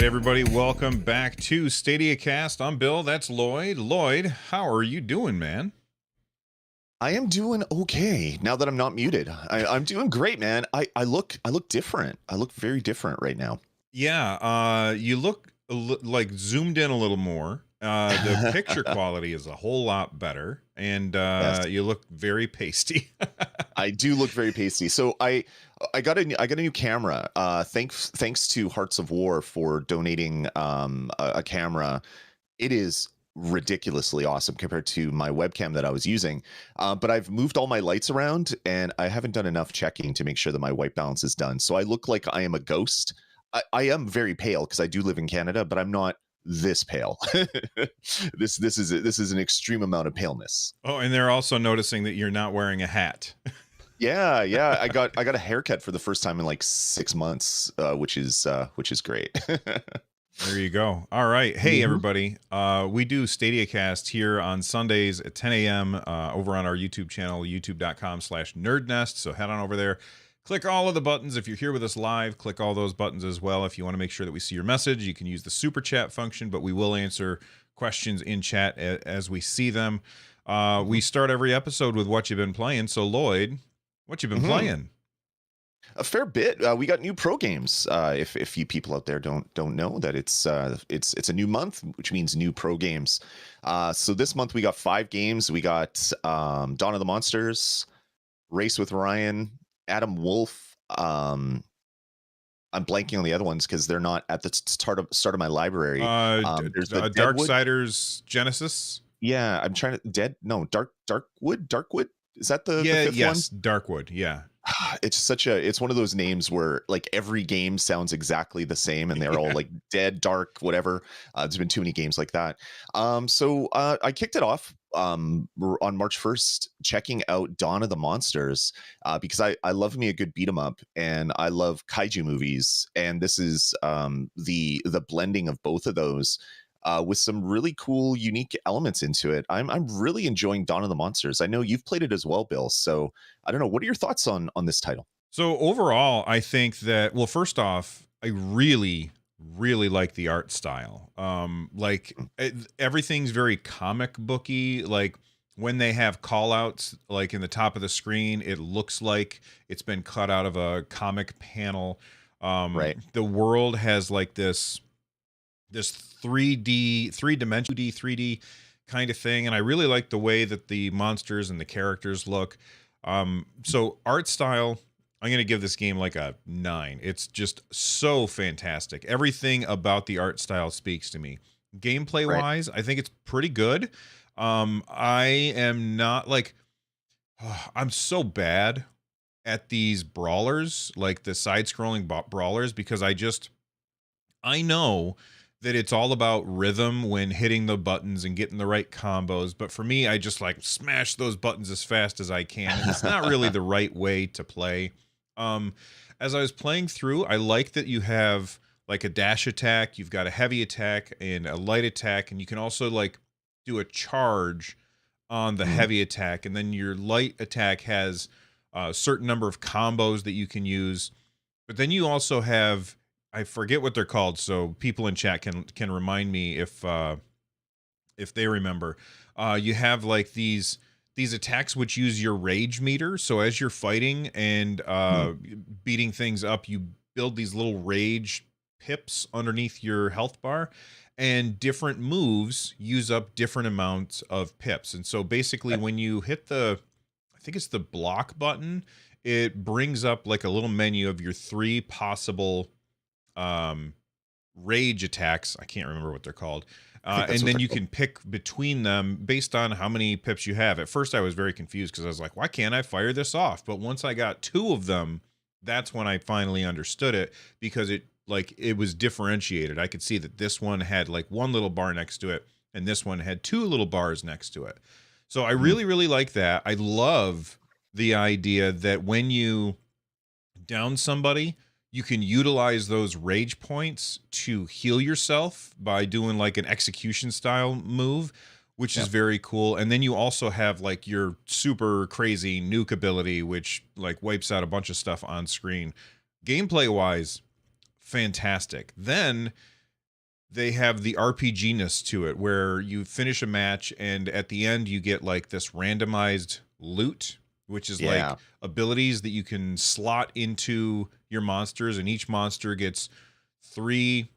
everybody, welcome back to Stadiacast. I'm Bill, that's Lloyd. Lloyd, how are you doing, man? I am doing okay now that I'm not muted. I'm doing great, man. I look different. I look very different right now. Yeah, you look like zoomed in a little more. The picture quality is a whole lot better, and Yes, you look very pasty. I do look very pasty. So I got a new camera. Thanks to Hearts of War for donating a camera. It is ridiculously awesome compared to my webcam that I was using. But I've moved all my lights around and I haven't done enough checking to make sure that my white balance is done. So I look like I am a ghost. I am very pale because I do live in Canada, but I'm not this pale. This is an extreme amount of paleness. Oh, and they're also noticing that you're not wearing a hat. Yeah. I got a haircut for the first time in like 6 months, which is great. There you go. All right. Hey, everybody. We do Stadiacast here on Sundays at 10 a.m. Over on our YouTube channel, youtube.com/nerdnest. So head on over there. Click all of the buttons. If you're here with us live, click all those buttons as well. If you want to make sure that we see your message, you can use the super chat function, but we will answer questions in chat as we see them. We start every episode with what you've been playing. So, Lloyd, what you been playing? A fair bit. We got new pro games. If you people out there don't know that it's a new month, which means new pro games. So this month we got 5 games. We got Dawn of the Monsters, Race with Ryan, Adam Wolf. I'm blanking on the other ones because they're not at the start of my library. There's the Darksiders Genesis. Yeah, I'm trying to Darkwood. Is that the fifth yes, one? Darkwood. Yeah. It's one of those names where like every game sounds exactly the same and they're all like dead, dark, whatever. There's been too many games like that. So I kicked it off on March 1st, checking out Dawn of the Monsters because I love me a good beat 'em up and I love kaiju movies. And this is the blending of both of those. With some really cool, unique elements into it. I'm really enjoying Dawn of the Monsters. I know you've played it as well, Bill. So I don't know. What are your thoughts on this title? So overall, I think that, well, first off, I really like the art style. Everything's very comic booky. Like when they have call outs, like in the top of the screen, it looks like it's been cut out of a comic panel. Right. The world has like this 3D kind of thing, and I really like the way that the monsters and the characters look. So art style, I'm going to give this game like a 9. It's just so fantastic. Everything about the art style speaks to me. Gameplay wise, I think it's pretty good. I am not like, I'm so bad at these brawlers, like the side-scrolling brawlers, because I know that it's all about rhythm when hitting the buttons and getting the right combos. But for me, I just like smash those buttons as fast as I can. And it's not really the right way to play. As I was playing through, I like that you have like a dash attack, you've got a heavy attack and a light attack, and you can also like do a charge on the heavy attack. And then your light attack has a certain number of combos that you can use. But then you also have, I forget what they're called, so people in chat can remind me if they remember. You have like these attacks which use your rage meter. So as you're fighting and beating things up, you build these little rage pips underneath your health bar, and different moves use up different amounts of pips. And so basically, when you hit I think it's the block button, it brings up like a little menu of your 3 possible rage attacks. I can't remember what they're called. And then you can pick between them based on how many pips you have. At first I was very confused because I was like, why can't I fire this off? But once I got 2 of them, that's when I finally understood it, because it was differentiated. I could see that this one had like 1 little bar next to it and this one had 2 little bars next to it. So I really like that. I love the idea that when you down somebody, you can utilize those rage points to heal yourself by doing like an execution style move, which is very cool. And then you also have like your super crazy nuke ability, which like wipes out a bunch of stuff on screen. Gameplay wise, fantastic. Then they have the RPG-ness to it, where you finish a match and at the end you get like this randomized loot, which is like Yeah. abilities that you can slot into your monsters, and each monster gets three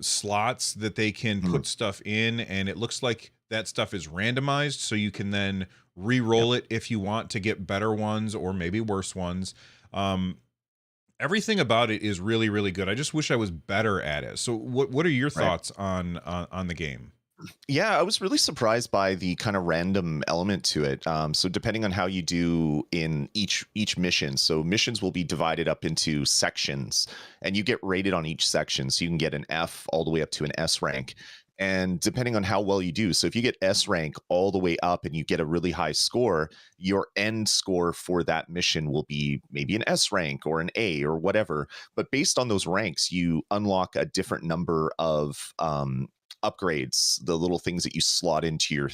slots that they can Mhm. put stuff in, and it looks like that stuff is randomized, so you can then Yep. re-roll it if you want to get better ones or maybe worse ones. um Everything about it is really, really good. I just wish I was better at it. So what are your Right. thoughts on the game? Yeah, I was really surprised by the kind of random element to it. So depending on how you do in each mission, so missions will be divided up into sections, and you get rated on each section. So you can get an F all the way up to an S rank. And depending on how well you do, so if you get S rank all the way up and you get a really high score, your end score for that mission will be maybe an S rank or an A or whatever. But based on those ranks, you unlock a different number of upgrades, the little things that you slot into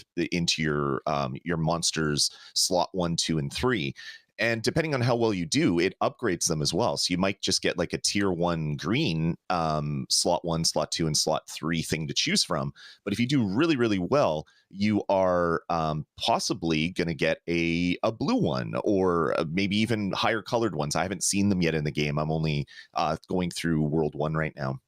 your monsters slot 1, 2, and 3. And depending on how well you do, it upgrades them as well. So you might just get like a tier 1 green slot 1, slot 2, and slot 3 thing to choose from. But if you do really, really well, you are possibly going to get a blue one, or maybe even higher colored ones. I haven't seen them yet in the game. I'm only going through World 1 right now.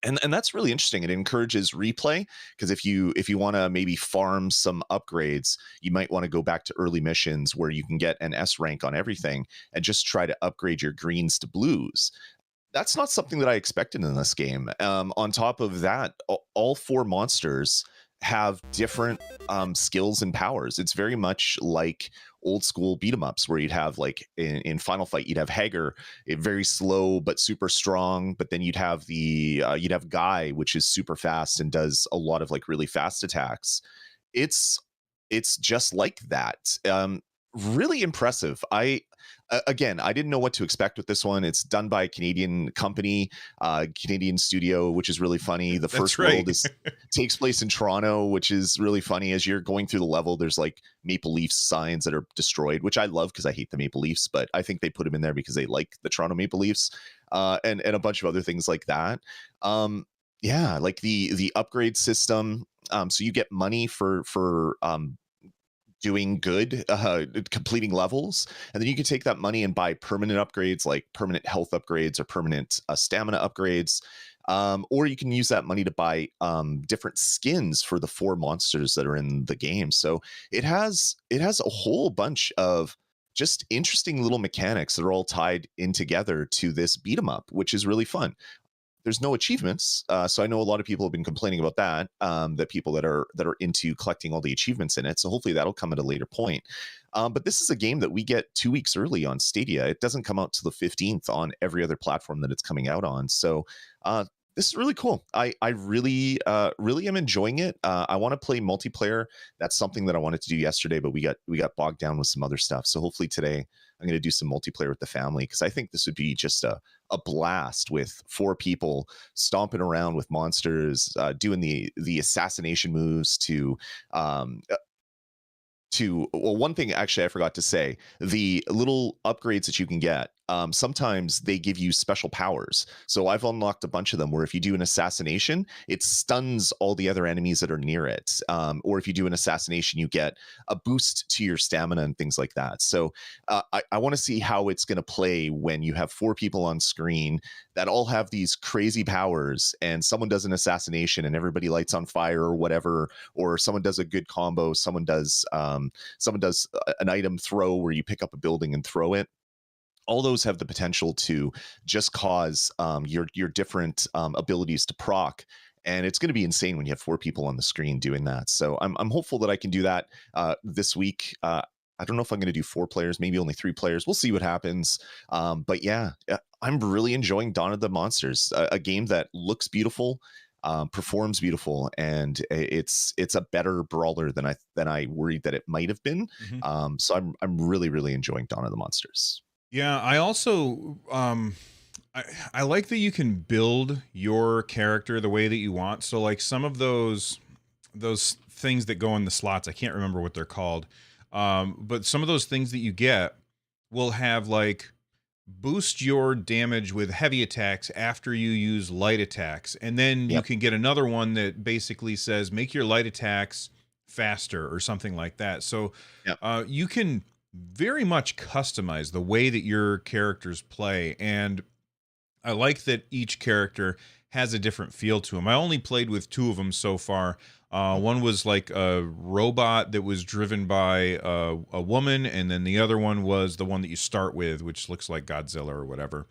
And that's really interesting. It encourages replay, because if you want to maybe farm some upgrades, you might want to go back to early missions where you can get an S rank on everything and just try to upgrade your greens to blues. That's not something that I expected in this game. On top of that, all four monsters have different skills and powers. It's very much like old school beat 'em ups, where you'd have like in Final Fight, you'd have Hager, very slow but super strong. But then you'd have Guy, which is super fast and does a lot of like really fast attacks. It's it's just like that. Really impressive. Again, I didn't know what to expect with this one. It's done by a Canadian company, Canadian studio, which is really funny. The That's first world right. is takes place in Toronto, which is really funny. As you're going through the level, there's like Maple Leafs signs that are destroyed, which I love because I hate the Maple Leafs, but I think they put them in there because they like the Toronto Maple Leafs, and a bunch of other things like that. Yeah, like the upgrade system. So you get money for doing good, completing levels, and then you can take that money and buy permanent upgrades, like permanent health upgrades or permanent stamina upgrades. Or you can use that money to buy different skins for the four monsters that are in the game. So it has a whole bunch of just interesting little mechanics that are all tied in together to this beat 'em up, which is really fun. There's no achievements, so I know a lot of people have been complaining about that. That people that are into collecting all the achievements in it. So hopefully that'll come at a later point. But this is a game that we get 2 weeks early on Stadia. It doesn't come out till the 15th on every other platform that it's coming out on. So uh, this is really cool. I really am enjoying it. I want to play multiplayer. That's something that I wanted to do yesterday, but we got bogged down with some other stuff. So hopefully today I'm going to do some multiplayer with the family, because I think this would be just a blast with four people stomping around with monsters, doing the assassination moves um, one thing actually I forgot to say, the little upgrades that you can get, sometimes they give you special powers. So I've unlocked a bunch of them where if you do an assassination, it stuns all the other enemies that are near it. Or if you do an assassination, you get a boost to your stamina and things like that. So I want to see how it's going to play when you have four people on screen that all have these crazy powers, and someone does an assassination and everybody lights on fire or whatever, or someone does a good combo, someone does an item throw where you pick up a building and throw it. All those have the potential to just cause your different abilities to proc, and it's going to be insane when you have four people on the screen doing that. So I'm hopeful that I can do that this week. I don't know if I'm going to do 4 players, maybe only 3 players. We'll see what happens. But yeah, I'm really enjoying Dawn of the Monsters, a game that looks beautiful, performs beautiful, and it's a better brawler than I worried that it might have been. Mhm. So I'm really really enjoying Dawn of the Monsters. Yeah, I also I like that you can build your character the way that you want. So like some of those things that go in the slots, I can't remember what they're called. But some of those things that you get will have like boost your damage with heavy attacks after you use light attacks. And then you Yep. can get another one that basically says make your light attacks faster or something like that. So Yep. you can very much customize the way that your characters play. And I like that each character has a different feel to them. I only played with two of them so far. One was like a robot that was driven by a woman, and then the other one was the one that you start with, which looks like Godzilla or whatever.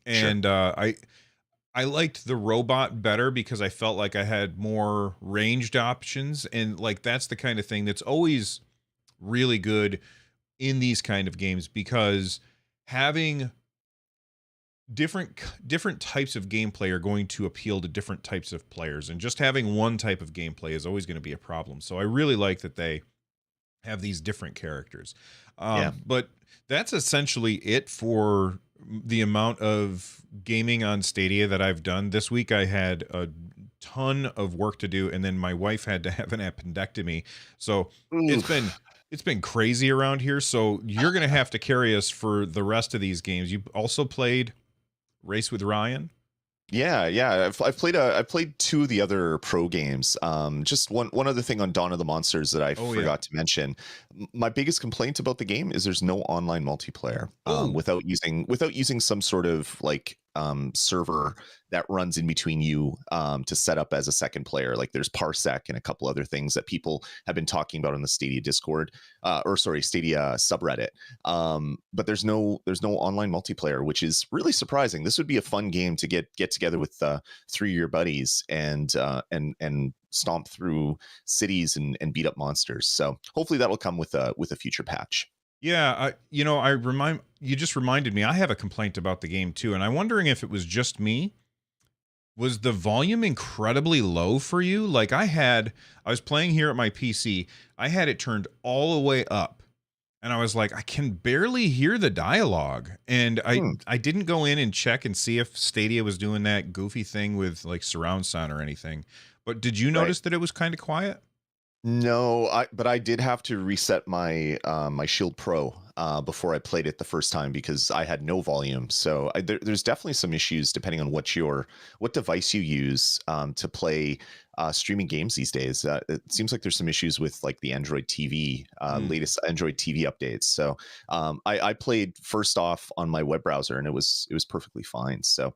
Sure. And I liked the robot better because I felt like I had more ranged options, and like that's the kind of thing that's always really good in these kind of games because having different types of gameplay are going to appeal to different types of players, and just having one type of gameplay is always going to be a problem. So I really like that they have these different characters. Yeah. But that's essentially it for the amount of gaming on Stadia that I've done this week. I had a ton of work to do, and then my wife had to have an appendectomy, so it's Oof. been it's been crazy around here. So you're gonna have to carry us for the rest of these games. You also played Race with Ryan? Yeah. I've played two of the other pro games. Just one other thing on Dawn of the Monsters that I Oh, yeah. forgot to mention. My biggest complaint about the game is there's no online multiplayer. Oh, Without using some sort of like server that runs in between you to set up as a second player. Like there's Parsec and a couple other things that people have been talking about on the Stadia Discord, or sorry, Stadia subreddit. But there's no online multiplayer, which is really surprising. This would be a fun game to get together with three of your buddies and stomp through cities and beat up monsters. So hopefully that will come with a future patch. yeah. You just reminded me, I have a complaint about the game too, and I'm wondering if it was just me. Was the volume incredibly low for you? Like I was playing here at my PC, I had it turned all the way up, and I was like, I can barely hear the dialogue. And Hmm, I didn't go in and check and see if Stadia was doing that goofy thing with like surround sound or anything. But did you right. notice that it was kind of quiet? No, but I did have to reset my Shield Pro before I played it the first time because I had no volume. So there's definitely some issues depending on what device you use to play streaming games these days. It seems like there's some issues with like the Android TV, Hmm. latest Android TV updates. So I played first off on my web browser and it was perfectly fine. So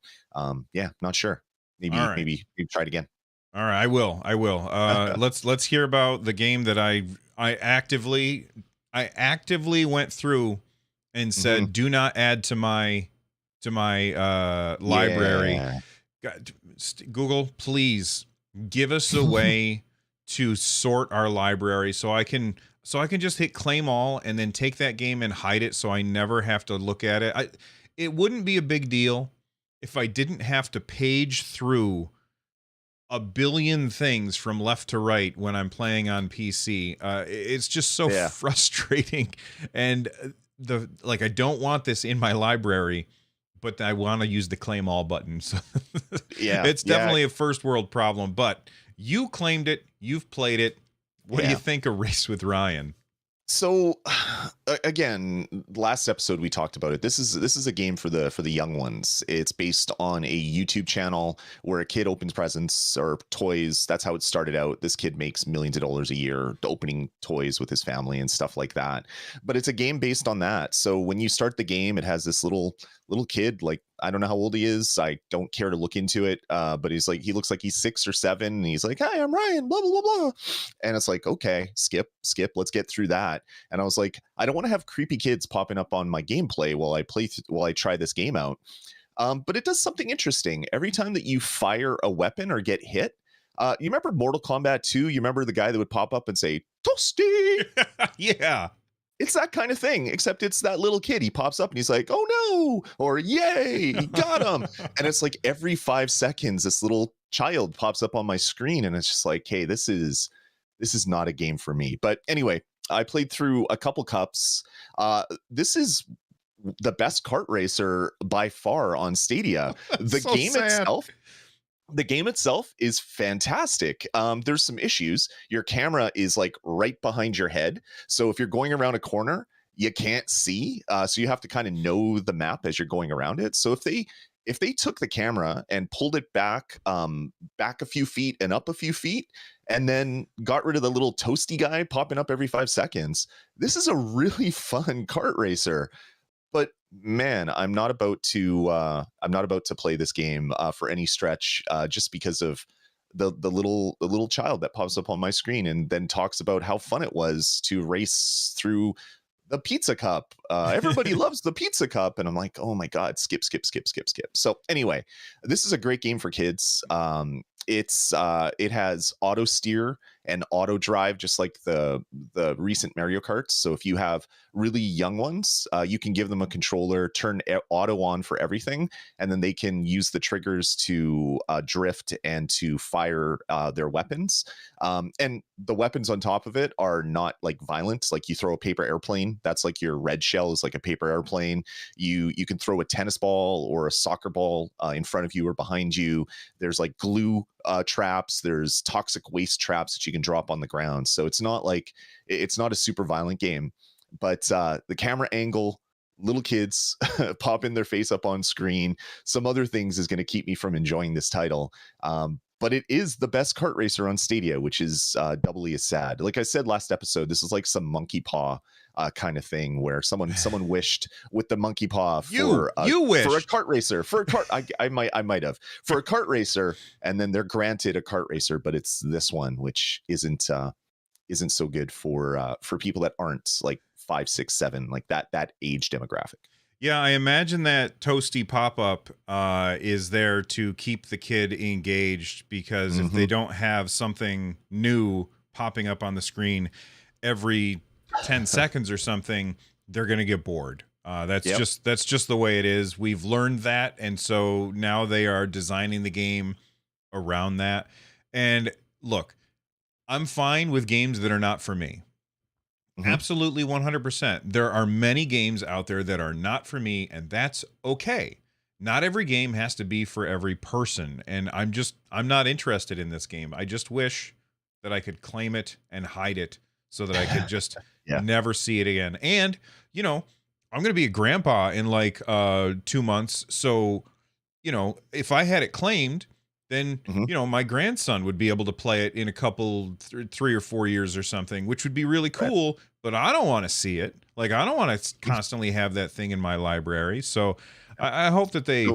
yeah, not sure. All Maybe right. maybe try it again. All right, I will. I will. Let's hear about the game that I actively I actively went through and Hmm. said do not add to my library. Yeah. Google, please give us a way to sort our library so I can just hit claim all and then take that game and hide it so I never have to look at it. It wouldn't be a big deal if I didn't have to page through a billion things from left to right when I'm playing on PC. It's just so Yeah. frustrating, and the like I don't want this in my library, but I want to use the claim all button. So Yeah, it's yeah, definitely a first world problem. But you claimed it, you've played it. What do you yeah. think of Race with Ryan? So again, last episode we talked about it. This is a game for the young ones. It's based on a YouTube channel where a kid opens presents or toys. That's how it started out. This kid makes millions of dollars a year opening toys with his family and stuff like that. But it's a game based on that. So when you start the game, it has this little kid, like I don't know how old he is. I don't care to look into it. But he looks like he's 6 or 7, and he's like, "Hi, I'm Ryan." Blah blah blah blah. And it's like, okay, skip. Let's get through that. And I was like, I don't want to have creepy kids popping up on my gameplay while I try this game out. But it does something interesting every time that you fire a weapon or get hit. You remember Mortal Kombat 2? You remember the guy that would pop up and say "Toasty"? Yeah. It's that kind of thing, except it's that little kid. He pops up and he's like, "Oh no!" or "Yay, he got him!" And it's like every 5 seconds, this little child pops up on my screen, and it's just like, "Hey, this is not a game for me." But anyway, I played through a couple cups. This is the best kart racer by far on Stadia. The So game sad. itself the game itself is fantastic. There's some issues. Your camera is like right behind your head. So if you're going around a corner, you can't see, so you have to kind of know the map as you're going around it. So if they took the camera and pulled it back a few feet and up a few feet, and then got rid of the little toasty guy popping up every 5 seconds, this is a really fun kart racer. But man, I'm not about to play this game for any stretch, just because of the little child that pops up on my screen and then talks about how fun it was to race through the pizza cup. Everybody loves the pizza cup. And I'm like, oh my God, skip, skip, skip, skip, skip. So anyway, this is a great game for kids. It has auto steer and auto drive, just like the recent Mario Karts. So if you have really young ones, you can give them a controller, turn auto on for everything, and then they can use the triggers to drift and to fire their weapons. And the weapons on top of it are not like violent. Like you throw a paper airplane, that's like your red shell is like a paper airplane. You can throw a tennis ball or a soccer ball in front of you or behind you. There's like glue traps. There's toxic waste traps that you can drop on the ground. So it's not a super violent game, but the camera angle, little kids popping their face up on screen, some other things is going to keep me from enjoying this title. But it is the best kart racer on Stadia, which is doubly as sad. Like I said last episode, this is like some monkey paw kind of thing where someone wished with the monkey paw for for a kart racer, I might have for a kart racer, and then they're granted a kart racer, but it's this one which isn't so good for people that aren't like 5, 6, 7, like that age demographic. Yeah, I imagine that toasty pop-up is there to keep the kid engaged, because if they don't have something new popping up on the screen every 10 seconds or something, they're going to get bored. That's just the way it is. We've learned that, and so now they are designing the game around that. And look, I'm fine with games that are not for me. Absolutely 100%. There are many games out there that are not for me, and that's okay. Not every game has to be for every person, and I'm not interested in this game. I just wish that I could claim it and hide it so that I could just never see it again. And, you know, I'm going to be a grandpa in like 2 months, so, you know, if I had it claimed, then, you know, my grandson would be able to play it in a couple, 3 or 4 years or something, which would be really cool. Right. But I don't want to see it. Like, I don't want to constantly have that thing in my library. So I hope that they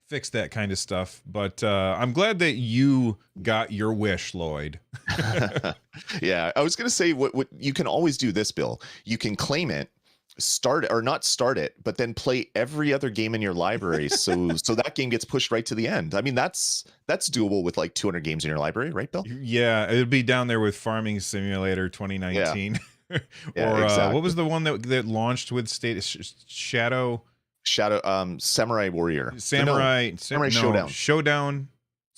fix that kind of stuff. But I'm glad that you got your wish, Lloyd. Yeah, I was going to say what you can always do this, Bill. You can claim it, not start it, but then play every other game in your library, so that game gets pushed right to the end. I mean, that's doable with like 200 games in your library, right, Bill? Yeah, it'd be down there with Farming Simulator 2019. Yeah. Or exactly. What was the one that launched with Shadow Samurai Warrior, Samurai Showdown.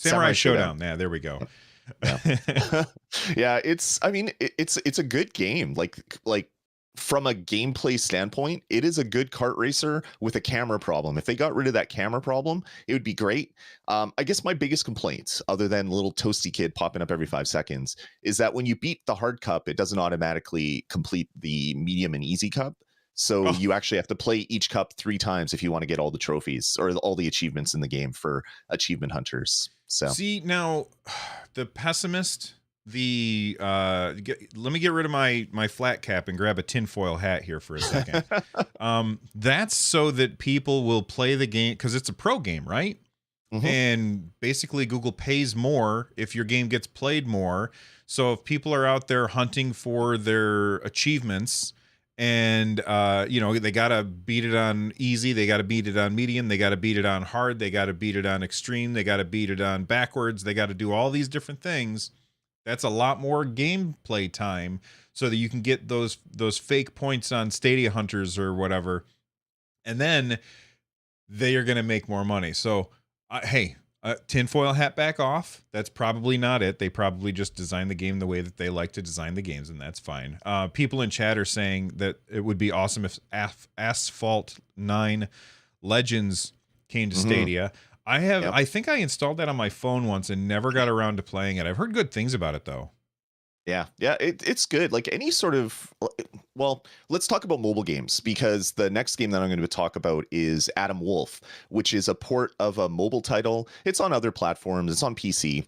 Yeah, there we go. Yeah, it's a good game. Like from a gameplay standpoint, it is a good kart racer with a camera problem. If they got rid of that camera problem, it would be great. I guess my biggest complaints, other than little toasty kid popping up every 5 seconds, is that when you beat the hard cup, it doesn't automatically complete the medium and easy cup. So you actually have to play each cup 3 times if you want to get all the trophies or all the achievements in the game for achievement hunters. So see, now the pessimist, let me get rid of my flat cap and grab a tinfoil hat here for a second. That's so that people will play the game, because it's a pro game, right? And basically Google pays more if your game gets played more. So if people are out there hunting for their achievements, and you know, they gotta beat it on easy, they gotta beat it on medium, they gotta beat it on hard, they gotta beat it on extreme, they gotta beat it on backwards, they gotta do all these different things. That's a lot more gameplay time, so that you can get those fake points on Stadia Hunters or whatever, and then they are going to make more money. So, hey, tinfoil hat back off. That's probably not it. They probably just designed the game the way that they like to design the games, and that's fine. People in chat are saying that it would be awesome if Asphalt 9 Legends came to Stadia. I think I installed that on my phone once and never got around to playing it. I've heard good things about it, though. Yeah, yeah, it's good. Like any sort of, well, let's talk about mobile games because the next game that I'm going to talk about is Adam Wolf, which is a port of a mobile title. It's on other platforms, it's on PC,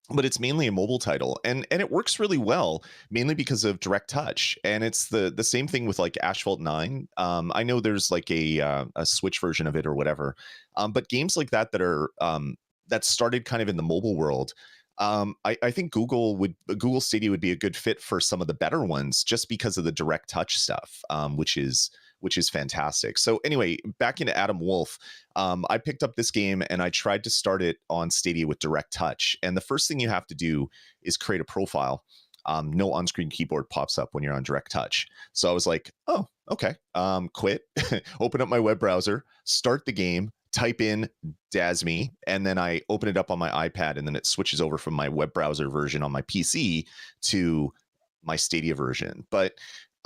but it's mainly a mobile title, and it works really well, mainly because of direct touch. And it's the same thing with like Asphalt 9. I know there's like a Switch version of it or whatever, but games like that that are that started kind of in the mobile world. I think Google Stadia would be a good fit for some of the better ones just because of the direct touch stuff, which is fantastic. So anyway, back into Adam Wolf. I picked up this game and I tried to start it on Stadia with direct touch. And the first thing you have to do is create a profile. No on-screen keyboard pops up when you're on direct touch. So I was like, oh, okay. Quit, open up my web browser, start the game, type in DASME, and then I open it up on my iPad, and then it switches over from my web browser version on my PC to my Stadia version. But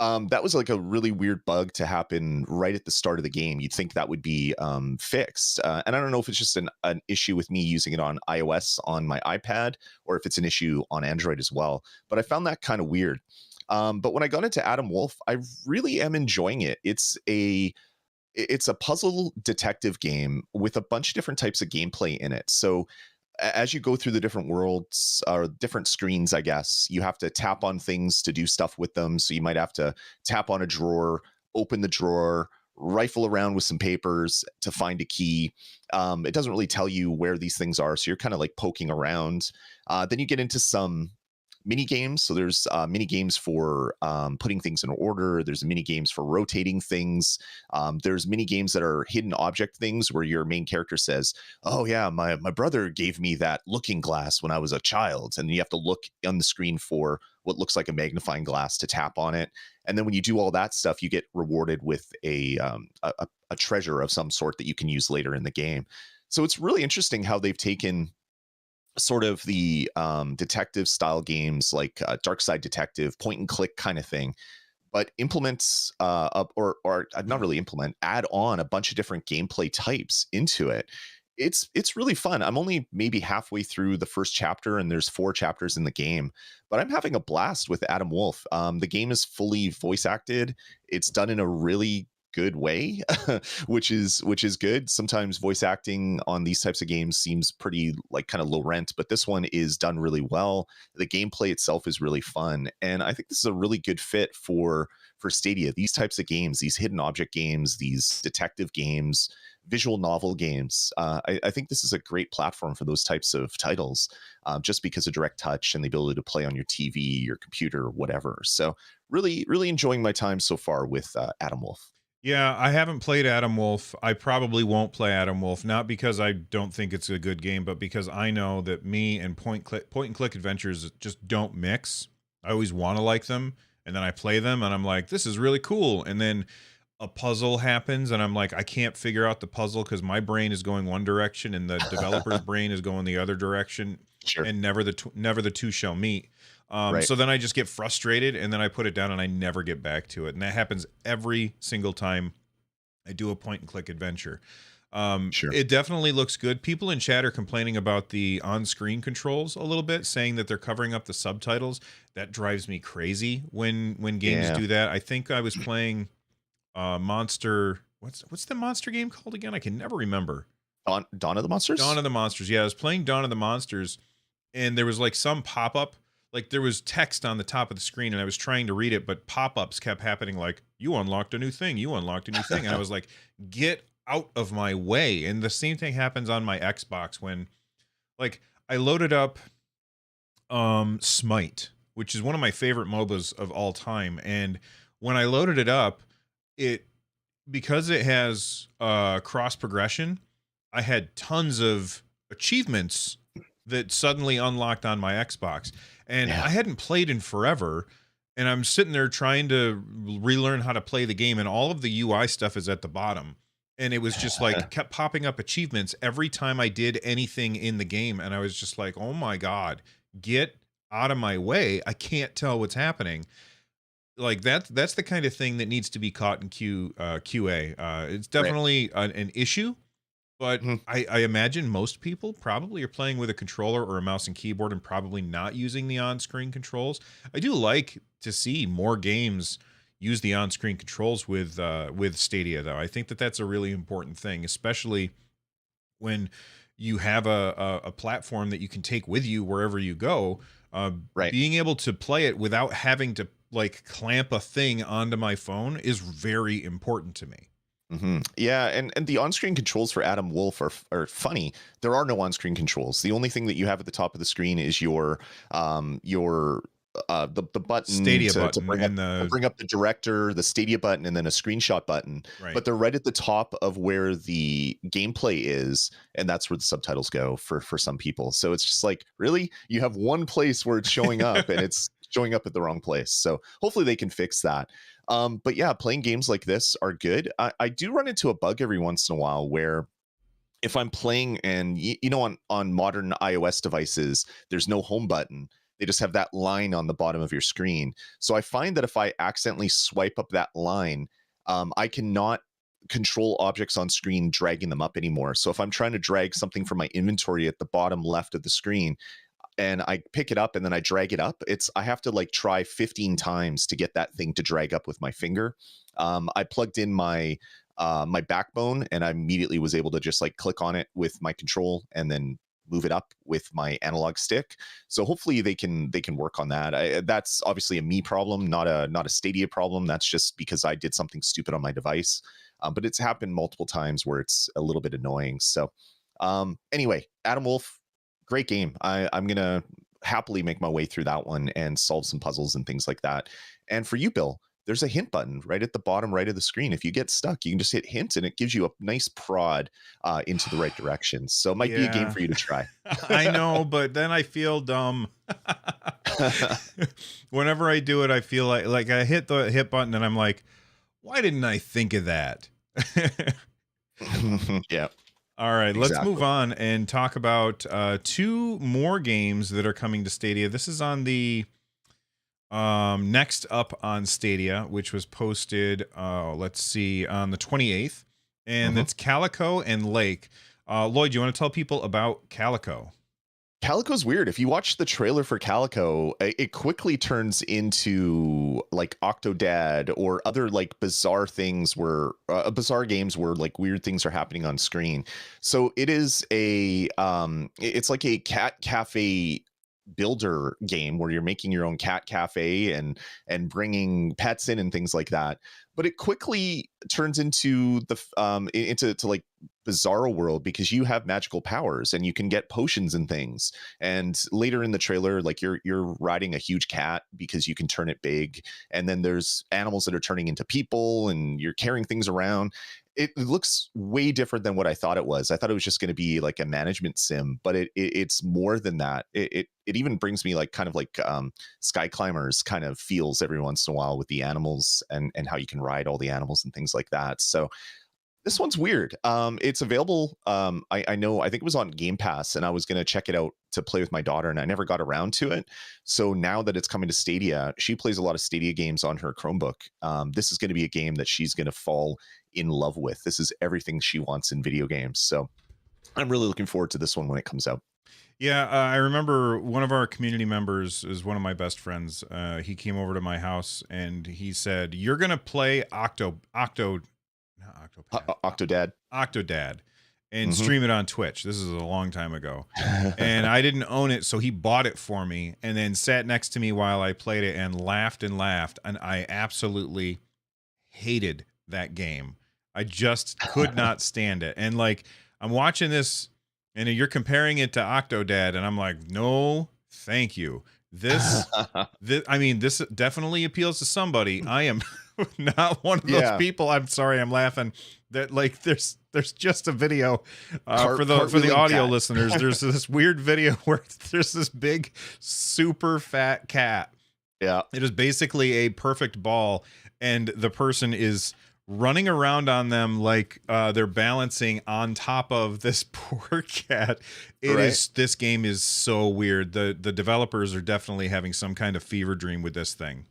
that was like a really weird bug to happen right at the start of the game. You'd think that would be fixed. And I don't know if it's just an issue with me using it on iOS on my iPad or if it's an issue on Android as well. But I found that kind of weird. But when I got into Adam Wolf, I really am enjoying it. It's a puzzle detective game with a bunch of different types of gameplay in it. So as you go through the different worlds or different screens, I guess, you have to tap on things to do stuff with them. So you might have to tap on a drawer, open the drawer, rifle around with some papers to find a key. It doesn't really tell you where these things are. So you're kind of like poking around. Then you get into some mini games. So there's mini games for putting things in order. There's mini games for rotating things. There's mini games that are hidden object things where your main character says, "Oh yeah, my brother gave me that looking glass when I was a child," and you have to look on the screen for what looks like a magnifying glass to tap on it. And then when you do all that stuff, you get rewarded with a treasure of some sort that you can use later in the game. So it's really interesting how they've taken sort of the detective style games like Dark Side Detective, point and click kind of thing, but implements or not really implement, add on a bunch of different gameplay types into it. It's really fun. I'm only maybe halfway through the first chapter, and there's 4 chapters in the game, but I'm having a blast with Adam Wolf. The game is fully voice acted. It's done in a really good way, which is good. Sometimes voice acting on these types of games seems pretty like kind of low rent, but this one is done really well. The gameplay itself is really fun, and I think this is a really good fit for Stadia. These types of games, these hidden object games, these detective games, visual novel games. I think this is a great platform for those types of titles, just because of direct touch and the ability to play on your TV, your computer, whatever. So really, really enjoying my time so far with Adam Wolf. Yeah, I haven't played Adam Wolf. I probably won't play Adam Wolf, not because I don't think it's a good game, but because I know that me and point and click adventures just don't mix. I always want to like them, and then I play them and I'm like, this is really cool. And then a puzzle happens and I'm like, I can't figure out the puzzle because my brain is going one direction and the developer's brain is going the other direction, Sure. and never the two shall meet. Right. So then I just get frustrated and then I put it down and I never get back to it. And that happens every single time I do a point and click adventure. Sure. It definitely looks good. People in chat are complaining about the on-screen controls a little bit, saying that they're covering up the subtitles. That drives me crazy when games Yeah. do that. I think I was playing Monster. What's the monster game called again? I can never remember. Dawn of the Dawn Monsters? of the Monsters. Yeah, I was playing Dawn of the Monsters, and there was like some pop-up, like there was text on the top of the screen, and I was trying to read it, but pop-ups kept happening, like you unlocked a new thing, you unlocked a new thing, and I was like, get out of my way. And the same thing happens on my Xbox when, like, I loaded up Smite, which is one of my favorite MOBAs of all time, and when I loaded it up, it because it has cross progression, I had tons of achievements that suddenly unlocked on my Xbox. And Yeah. I hadn't played in forever. And I'm sitting there trying to relearn how to play the game, and all of the UI stuff is at the bottom. And it was just like kept popping up achievements every time I did anything in the game. And I was just like, oh my God, get out of my way. I can't tell what's happening. Like that's the kind of thing that needs to be caught in QA. It's Right. definitely an issue, But Mhm. I imagine most people probably are playing with a controller or a mouse and keyboard and probably not using the on-screen controls. I do like to see more games use the on-screen controls with Stadia, though. I think that that's a really important thing, especially when you have a platform that you can take with you wherever you go. Uh, Right. Being able to play it without having to like clamp a thing onto my phone is very important to me. Yeah, and the on-screen controls for Adam Wolf are funny. There are no on-screen controls. The only thing that you have at the top of the screen is your the button Stadia to button bring up and the the director, the Stadia button, and then a screenshot button. right. But they're right at the top of where the gameplay is, and that's where the subtitles go for some people. So it's just like, really, you have one place where it's showing up, and it's showing up at the wrong place. So hopefully they can fix that. But yeah, playing games like this are good. I do run into a bug every once in a while where if I'm playing and on modern iOS devices, there's no home button. They just have that line on the bottom of your screen. So I find that if I accidentally swipe up that line, I cannot control objects on screen dragging them up anymore. So if I'm trying to drag something from my inventory at the bottom left of the screen, and I pick it up and then I drag it up, I have to like try 15 times to get that thing to drag up with my finger. I plugged in my backbone and I immediately was able to just like click on it with my control and then move it up with my analog stick. So hopefully they can work on that. That's obviously a me problem, not a Stadia problem. That's just because I did something stupid on my device. But it's happened multiple times where it's a little bit annoying. So anyway, Adam Wolf, great game. I'm gonna happily make my way through that one and solve some puzzles and things like that. And for you, Bill, there's a hint button right at the bottom right of the screen. If you get stuck, you can just hit hint and it gives you a nice prod into the right direction. So it might be a game Yeah. for you to try. I know, but then I feel dumb. Whenever I do it, I feel like I hit the hit button and I'm like, why didn't I think of that? Yeah, All right, let's move exactly. on and talk about two more games that are coming to Stadia. This is on the next up on Stadia, which was posted, let's see, on the 28th, and Mhm. that's Calico and Lake. Lloyd, you want to tell people about Calico? Calico's weird. If you watch the trailer for Calico, it quickly turns into like Octodad or other like bizarre things where bizarre games where like weird things are happening on screen. So it is it's like a cat cafe builder game where you're making your own cat cafe and bringing pets in and things like that. But it quickly turns into into like bizarro world because you have magical powers and you can get potions and things. And later in the trailer, like you're riding a huge cat because you can turn it big, and then there's animals that are turning into people and you're carrying things around. It looks way different than what I thought it was. I thought it was just going to be like a management sim, but it's more than that. It even brings me like kind of like Sky Climbers kind of feels every once in a while with the animals and how you can ride all the animals and things like that. So this one's weird. It's available. I know. I think it was on Game Pass, and I was going to check it out to play with my daughter, and I never got around to it. So now that it's coming to Stadia, she plays a lot of Stadia games on her Chromebook. This is going to be a game that she's going to fall in love with. This is everything she wants in video games. So I'm really looking forward to this one when it comes out. Yeah, I remember one of our community members is one of my best friends. He came over to my house and he said, "You're gonna play not Octopath, Octodad. Octodad, and Hmm. stream it on Twitch." This is a long time ago, and I didn't own it, so he bought it for me and then sat next to me while I played it and laughed and laughed, and I absolutely hated that game. I just could not stand it. And like I'm watching this and you're comparing it to Octodad and I'm like, "No, thank you." This I mean, this definitely appeals to somebody. I am not one of those Yeah. people. I'm sorry, I'm laughing. That like there's just a video Cart, for the cartwheeling audio cat. listeners. There's this weird video where there's this big super fat cat. Yeah. It is basically a perfect ball, and the person is running around on them like they're balancing on top of this poor cat. Right. This game is so weird. The developers are definitely having some kind of fever dream with this thing.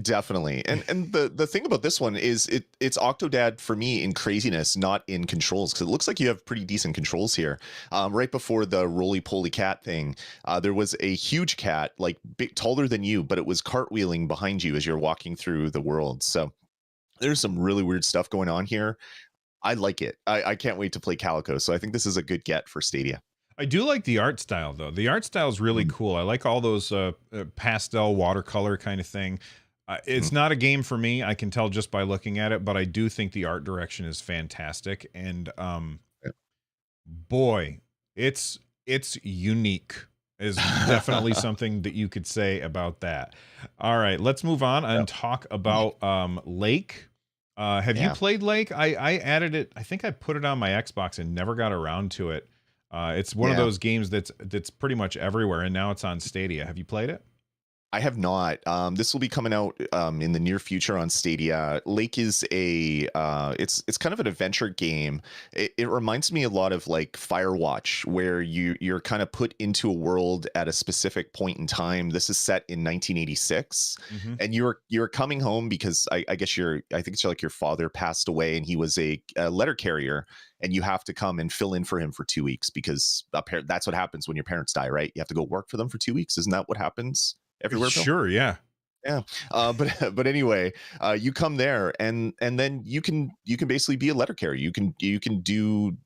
Definitely. And the thing about this one is it's Octodad for me in craziness, not in controls, because it looks like you have pretty decent controls here. Right before the roly poly cat thing, there was a huge cat, like big, taller than you, but it was cartwheeling behind you as you're walking through the world. So there's some really weird stuff going on here. I like it. I can't wait to play Calico. So I think this is a good get for Stadia. I do like the art style though. The art style is really Mm, cool. I like all those pastel watercolor kind of thing. mhm. It's not a game for me. I can tell just by looking at it, but I do think the art direction is fantastic. And Yeah. boy, it's unique. Is definitely something that you could say about that. All right, let's move on Yeah. and talk about Lake. Have you Yeah. played Lake? I added it. I think I put it on my Xbox and never got around to it. It's one of Yeah. those games that's pretty much everywhere, and now it's on Stadia. Have you played it? I have not. This will be coming out in the near future on Stadia. Lake is it's kind of an adventure game. It reminds me a lot of like Firewatch, where you're kind of put into a world at a specific point in time. This is set in 1986, Hmm. and you're coming home because I guess I think it's like your father passed away, and he was a letter carrier, and you have to come and fill in for him for 2 weeks because that's what happens when your parents die, right? You have to go work for them for 2 weeks. Isn't that what happens everywhere, Bill? Sure, yeah. Yeah. But anyway, you come there, and then you can basically be a letter carrier. You can do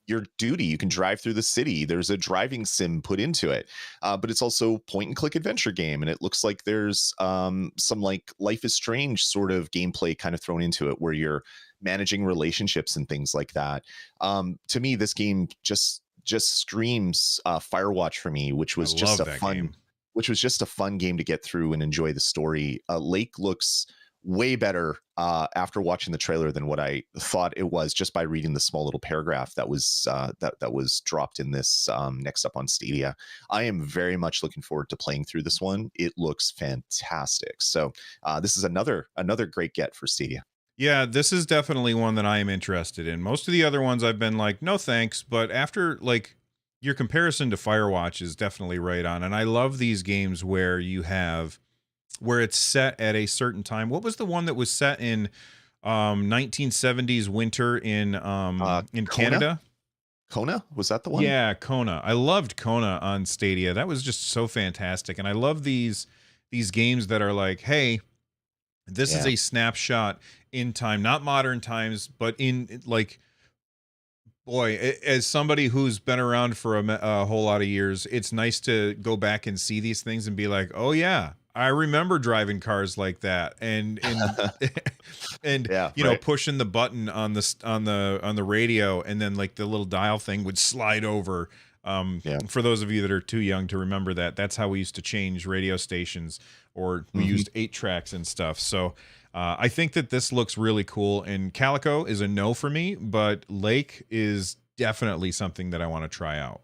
your duty. You can drive through the city. There's a driving sim put into it, but it's also point and click adventure game, and it looks like there's some like Life is Strange sort of gameplay kind of thrown into it, where you're managing relationships and things like that. To me, this game just screams Firewatch for me, I love that game. which was just a fun game to get through and enjoy the story. Lake looks way better after watching the trailer than what I thought it was, just by reading the small little paragraph that was that was dropped in this next up on Stadia. I am very much looking forward to playing through this one. It looks fantastic. So this is another great get for Stadia. Yeah, this is definitely one that I am interested in. Most of the other ones I've been like, no thanks, but after like your comparison to Firewatch is definitely right on. And I love these games where it's set at a certain time. What was the one that was set in 1970s winter in Kona, Canada? Kona, was that the one? Yeah, Kona. I loved Kona on Stadia. That was just so fantastic. And I love these games that are like, hey, this is Yeah. a snapshot in time, not modern times, but in like, boy, as somebody who's been around for a whole lot of years, it's nice to go back and see these things and be like, oh yeah, I remember driving cars like that, and and Yeah. Right. pushing the button on the radio, and then like the little dial thing would slide over. Yeah. For those of you that are too young to remember that, that's how we used to change radio stations, or we Mhm. used 8 tracks and stuff. So I think that this looks really cool, and Calico is a no for me, but Lake is definitely something that I want to try out.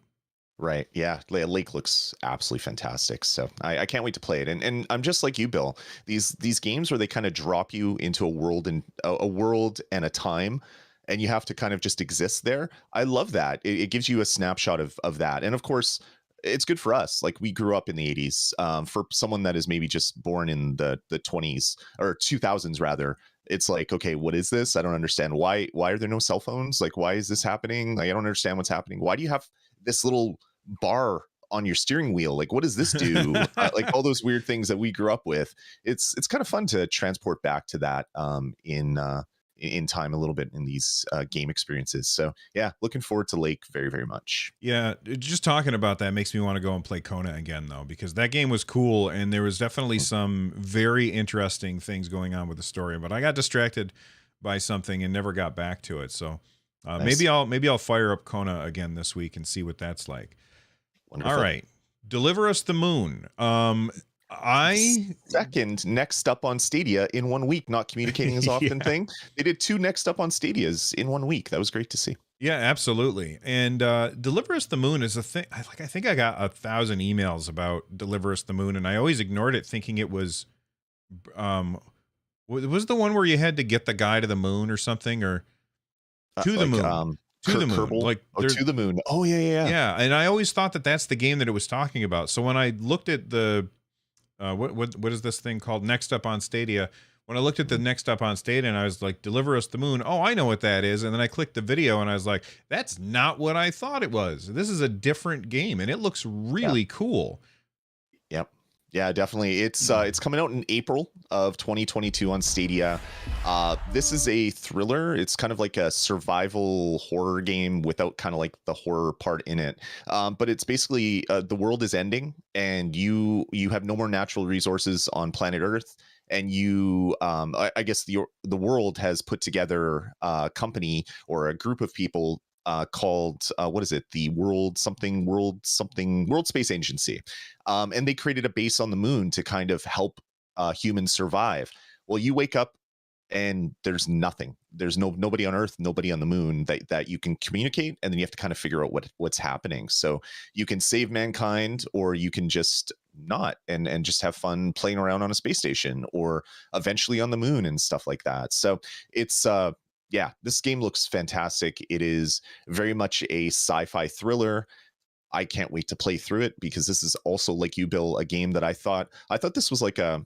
Right. Yeah. Lake looks absolutely fantastic. So I can't wait to play it. And I'm just like you, Bill. These games where they kind of drop you into a world and a world and a time, and you have to kind of just exist there. I love that. It gives you a snapshot of that. And of course, it's good for us. Like, we grew up in the 80s. For someone that is maybe just born in the 20s or 2000s rather, it's like, okay, what is this? I don't understand. Why are there no cell phones? Like, why is this happening? Like, I don't understand what's happening. Why do you have this little bar on your steering wheel? Like, what does this do? Like, all those weird things that we grew up with. It's kind of fun to transport back to that in time a little bit in these game experiences. So yeah, looking forward to Lake very, very much. Yeah, just talking about that makes me want to go and play Kona again, though, because that game was cool, and there was definitely Mm, some very interesting things going on with the story. But I got distracted by something and never got back to it. So nice. maybe I'll fire up Kona again this week and see what that's like. All Wonderful. right, Deliver Us the Moon. I Second next up on Stadia in 1 week, not communicating as often yeah. thing. They did two next up on Stadias in 1 week. That was great to see. Yeah, absolutely. And Deliver Us the Moon is a thing. I think I got 1,000 emails about Deliver Us the Moon, and I always ignored it, thinking it was um was the one where you had to get the guy to the moon or something, or to the Like moon, to the moon. Kerbal. Like Oh, there, to the moon. Oh yeah, yeah, yeah. yeah. And I always thought that that's the game that it was talking about. So when I looked at what is this thing called? Next Up on Stadia. When I looked at the Next Up on Stadia and I was like, "Deliver Us the Moon." Oh, I know what that is. And then I clicked the video and I was like, "That's not what I thought it was. This is a different game, and it looks Yeah. really cool." Yep. Yeah, definitely. It's coming out in April of 2022 on Stadia. This is a thriller. It's kind of like a survival horror game without kind of like the horror part in it. But it's basically the world is ending, and you have no more natural resources on planet Earth. And I guess the world has put together a company or a group of people called what is it? The World Space Agency, and they created a base on the moon to kind of help humans survive. Well, you wake up and there's nothing. There's nobody on Earth, nobody on the moon that you can communicate, and then you have to kind of figure out what's happening. So you can save mankind, or you can just not and just have fun playing around on a space station, or eventually on the moon and stuff like that. So it's yeah, this game looks fantastic. It is very much a sci-fi thriller. I can't wait to play through it, because this is also, like you, Bill, a game that I thought this was like a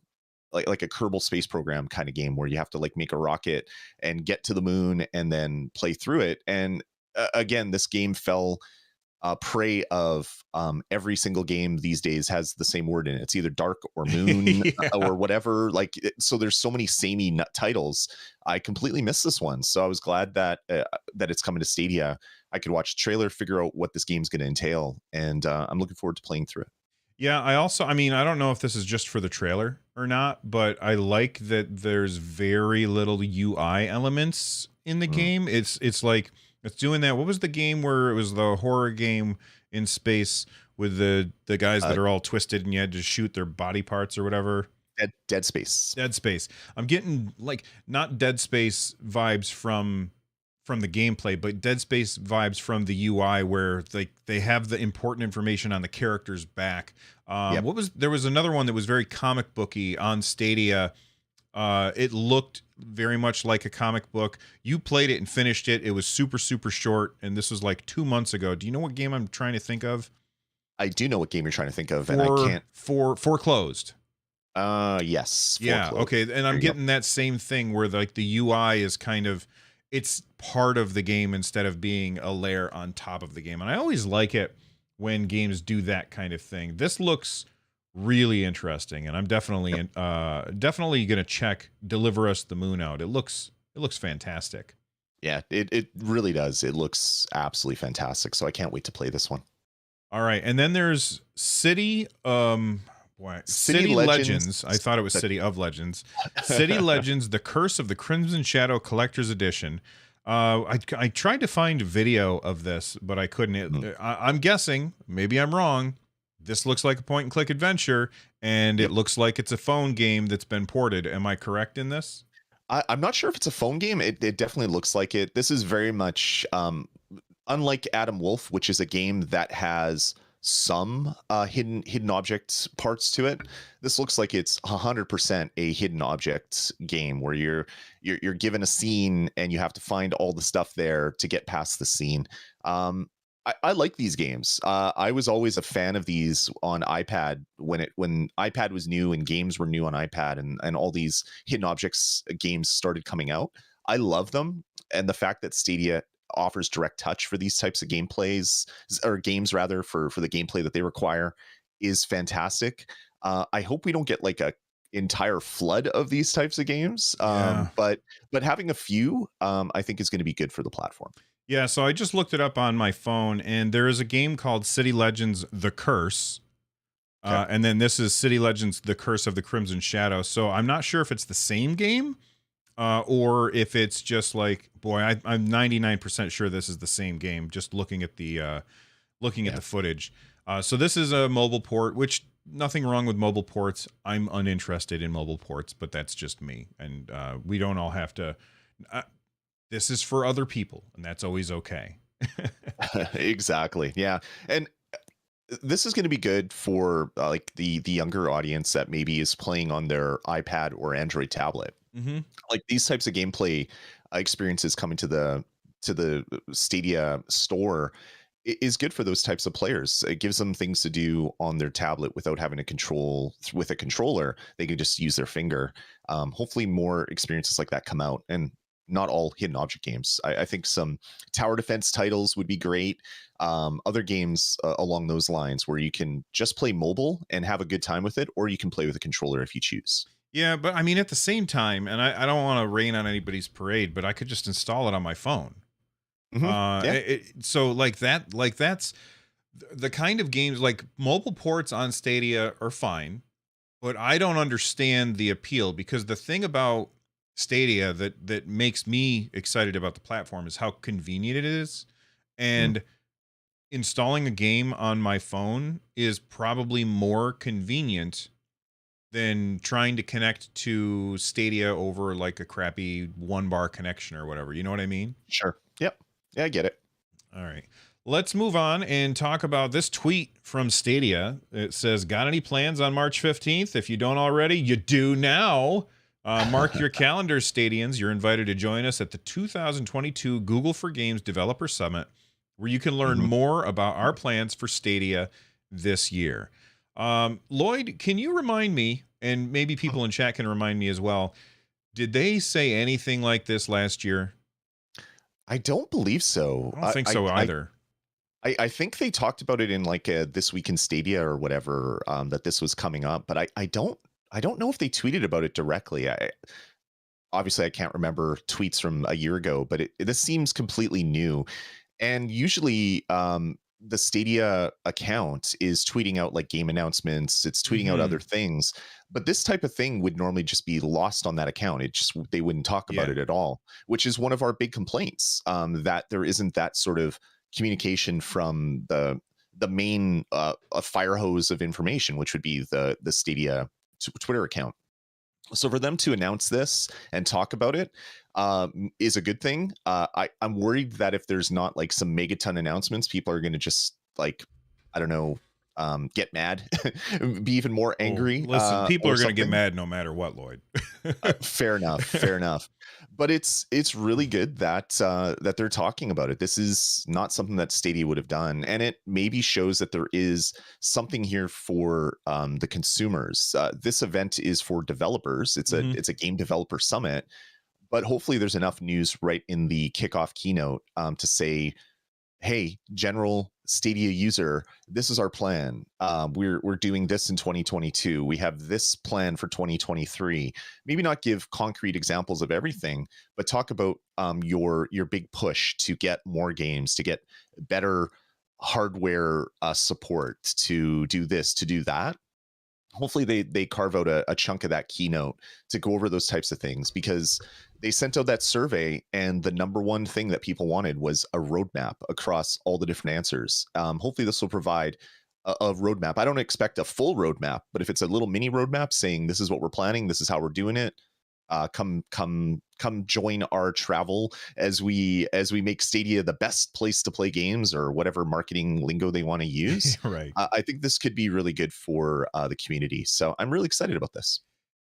like a Kerbal Space Program kind of game where you have to like make a rocket and get to the moon and then play through it. And again, this game fell prey of every single game these days has the same word in it. It's either dark or moon Yeah. or whatever. So there's so many samey titles. I completely missed this one, so I was glad that that it's coming to Stadia. I could watch the trailer, figure out what this game's going to entail, and I'm looking forward to playing through it. Yeah, I mean, I don't know if this is just for the trailer or not, but I like that there's very little UI elements in the Mm. game. It's like it's doing that. What was the game where it was the horror game in space with the guys Uh, that are all twisted and you had to shoot their body parts or whatever? Dead Space. Dead Space. I'm getting like not Dead Space vibes from the gameplay, but Dead Space vibes from the UI, where they have the important information on the character's back. Yep. There was another one that was very comic booky on Stadia. It looked very much like a comic book. You played it and finished it. It was super super short, and this was like 2 months ago. Do you know what game I'm trying to think of? I do know what game you're trying to think of, and I can't. Foreclosed. Yes, Yeah, Foreclosed. okay, and There I'm you go. getting that same thing where like the UI is kind of it's part of the game instead of being a layer on top of the game. And I always like it when games do that kind of thing. This looks really interesting, and I'm definitely going to check Deliver Us the Moon out. It looks fantastic. Yeah, it really does. It looks absolutely fantastic. So I can't wait to play this one. All right, and then there's City City Legends. Legends. I thought it was City of Legends. City Legends: The Curse of the Crimson Shadow Collector's Edition. I tried to find video of this, but I couldn't. I'm guessing, maybe I'm wrong. This looks like a point and click adventure, and it Yep. looks like it's a phone game that's been ported. Am I correct in this? I'm not sure if it's a phone game. It definitely looks like it. This is very much unlike Adam Wolf, which is a game that has some hidden object parts to it. This looks like it's 100% a hidden object game where you're given a scene and you have to find all the stuff there to get past the scene. I like these games. I was always a fan of these on iPad when iPad was new and games were new on iPad, and all these hidden objects games started coming out. I love them, and the fact that Stadia offers direct touch for these types of gameplays, or games rather, for the gameplay that they require, is fantastic. I hope we don't get like a entire flood of these types of games, Yeah. but having a few, I think is going to be good for the platform. Yeah, so I just looked it up on my phone, and there is a game called City Legends: The Curse. Okay. And then this is City Legends: The Curse of the Crimson Shadow. So I'm not sure if it's the same game, or if it's just like, boy, I'm 99% sure this is the same game. Just looking at the footage. So this is a mobile port, which nothing wrong with mobile ports. I'm uninterested in mobile ports, but that's just me, and we don't all have to. Uh, this is for other people, and that's always okay. Exactly. Yeah. And this is going to be good for like the younger audience that maybe is playing on their iPad or Android tablet. Hmm. Like these types of gameplay experiences coming to the Stadia store. is good for those types of players. It gives them things to do on their tablet without having to control with a controller. They can just use their finger. Hopefully, more experiences like that come out, and not all hidden object games. I think some tower defense titles would be great. Other games along those lines where you can just play mobile and have a good time with it, or you can play with a controller if you choose. Yeah, but I mean, at the same time, and I don't want to rain on anybody's parade, but I could just install it on my phone. Yeah, So like that, like that's the kind of games, like mobile ports on Stadia are fine, but I don't understand the appeal, because the thing about Stadia that makes me excited about the platform is how convenient it is. mm, And installing a game on my phone is probably more convenient than trying to connect to Stadia over like a crappy one bar connection or whatever. You know what I mean? sure. Yep. Yeah, I get it. All right. Let's move on and talk about this tweet from Stadia. It says, "Got any plans on March 15th? If you don't already, you do now. Mark your calendars, Stadians. You're invited to join us at the 2022 Google for Games Developer Summit, where you can learn Mhm. more about our plans for Stadia this year." Lloyd, can you remind me, and maybe people in chat can remind me as well, did they say anything like this last year? I don't believe so. I don't think so either. I think they talked about it in like This Week in Stadia or whatever, that this was coming up, but I don't know if they tweeted about it directly. Obviously I can't remember tweets from a year ago, but this seems completely new. And usually, the Stadia account is tweeting out like game announcements, it's tweeting out other Hmm. things, but this type of thing would normally just be lost on that account. It just they wouldn't talk about Yeah. it at all, which is one of our big complaints, that there isn't that sort of communication from the main fire hose of information, which would be the Stadia Twitter account. So for them to announce this and talk about it, is a good thing. I'm worried that if there's not like some megaton announcements, people are going to just like, I don't know, get mad, be even more Oh, angry, listen, people or are going to get something. mad no matter what, Lloyd. Fair enough, fair enough. But it's really good that that they're talking about it. This is not something that Stadia would have done, and it maybe shows that there is something here for the consumers. This event is for developers. Hmm. It's a game developer summit, but hopefully there's enough news right in the kickoff keynote, to say, hey, general Stadia user, this is our plan. We're doing this in 2022. We have this plan for 2023. Maybe not give concrete examples of everything, but talk about your big push to get more games, to get better hardware support, to do this, to do that. Hopefully they carve out a chunk of that keynote to go over those types of things, because they sent out that survey and the number one thing that people wanted was a roadmap across all the different answers. Hopefully this will provide a roadmap. I don't expect a full roadmap, but if it's a little mini roadmap saying this is what we're planning, this is how we're doing it, come join our travel as we make Stadia the best place to play games, or whatever marketing lingo they want to use. Right. I think this could be really good for the community. So I'm really excited about this.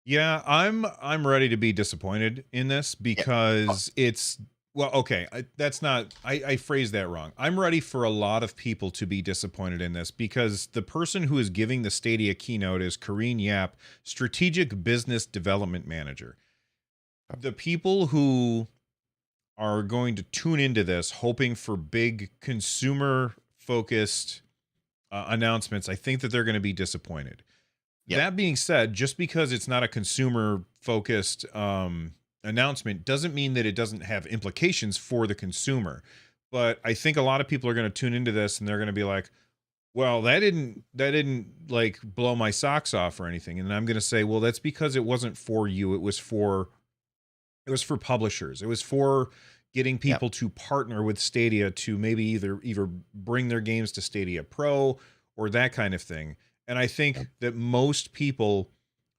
Yeah, I'm ready to be disappointed in this, Yeah. because it's, well, okay, that's not, I phrased that wrong. I'm ready for a lot of people to be disappointed in this, because the person who is giving the Stadia keynote is Karine Yap, Strategic Business Development Manager. The people who are going to tune into this hoping for big consumer focused announcements, I think that they're going to be disappointed. Yeah. That being said, just because it's not a consumer focused announcement doesn't mean that it doesn't have implications for the consumer. But I think a lot of people are going to tune into this and they're going to be like, well, that didn't like blow my socks off or anything. And I'm going to say, well, that's because it wasn't for you. It was for publishers. It was for getting Yeah. people to partner with Stadia to maybe either bring their games to Stadia Pro or that kind of thing. And I Yeah. think that most people